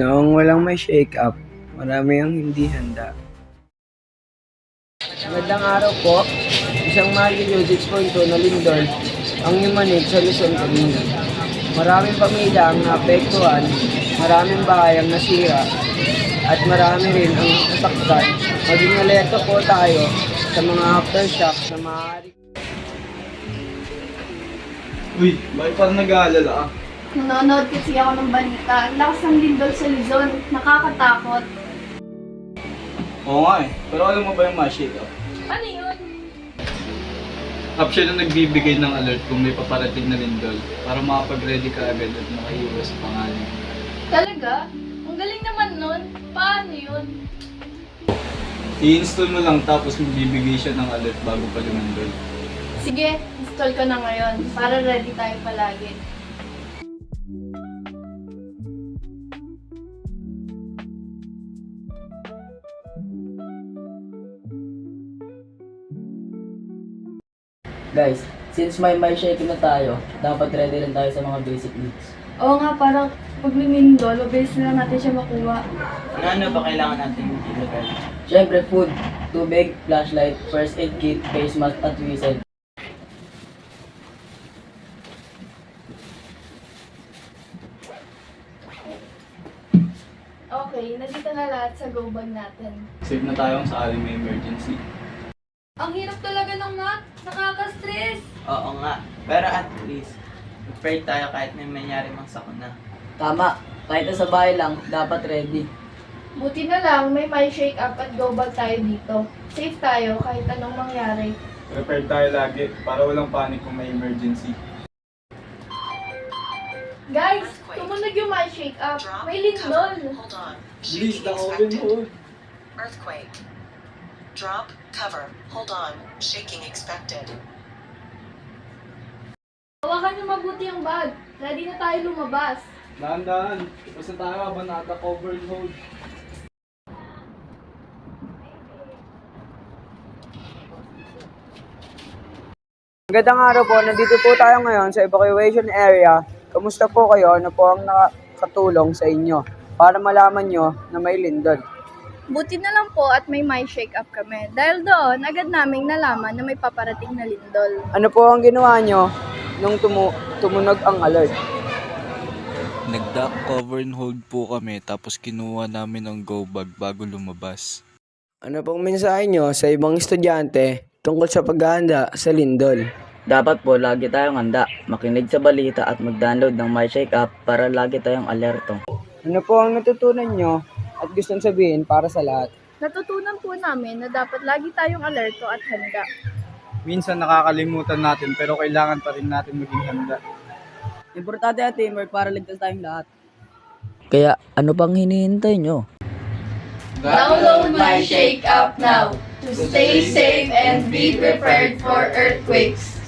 Noong walang may shake-up, marami ang hindi handa. Magandang araw po. Isang magnitude 6.2 na lindol ang yumanig sa Luzon kanina. Maraming pamilya ang naapektuhan, maraming bahay ang nasira, at marami rin ang nasaktan. Maging alerto po tayo sa mga aftershocks na maaari. Uy, bakit parang nag-aalala ka? Nanonood kasi ako ng balita. Ang lakas ng lindol sa Luzon. Nakakatakot. Oo nga eh, pero alam mo ba yung ma-shake up? Ano yun? App siya na nagbibigay ng alert kung may paparating na lindol para makapag-ready ka agad at makaiwas sa pangalan. Talaga? Ang galing naman nun. Paano yun? I-install mo lang tapos magbibigay siya ng alert bago pa lumindol. Sige, install ko na ngayon para ready tayo palagi. Guys, since may shake na tayo, dapat ready rin tayo sa mga basic needs. Oo nga, parang pag lumindol, mabilis na lang natin siya makuha. Ano ba kailangan natin ilagay? Siyempre, food, tubig, flashlight, first aid kit, face mask, at whistle. Okay, nandito na lahat sa go bag natin. Save na tayo sa aling may emergency. Ang hirap talaga ng math. Nakaka-stress. Oo nga, pero at least, prepared tayo kahit may mangyari mang sakuna. Tama, kahit sa bahay lang, dapat ready. Buti na lang may shake up at go bag tayo dito. Safe tayo kahit anong mangyari. Prepared tayo lagi para walang panic kung may emergency. Guys, tumunog yung shake up. May lindol. Hold on. Please, Shaking na-open expected. mo. Earthquake. Drop. Cover. Hold on. Shaking expected. Hawakan niyo mabuti ang bag. Ready na tayo lumabas. Dahan-dahan, basta tayo habang naka-cover and hold. Magandang araw po, nandito po tayo ngayon sa evacuation area. Kamusta po kayo? Ano po ang nakatulong sa inyo para malaman nyo na may lindol? Buti na lang po at may shake up kami. Dahil doon, agad naming nalaman na may paparating na lindol. Ano po ang ginawa nyo nung tumunog ang alert? Nag-duck cover and hold po kami tapos kinuha namin ang go bag bago lumabas. Ano pong mensahe nyo sa ibang estudyante tungkol sa paghahanda sa lindol? Dapat po lagi tayong handa, makinig sa balita at mag-download ng shake up para lagi tayong alerto. Ano po ang natutunan nyo at gustong sabihin para sa lahat? Natutunan po namin na dapat lagi tayong alerto at handa. Minsan nakakalimutan natin pero kailangan pa rin natin maging handa. Importante ang teamwork para ligtas tayong lahat. Kaya ano pang hinihintay nyo? Download shake up now to stay safe and be prepared for earthquakes.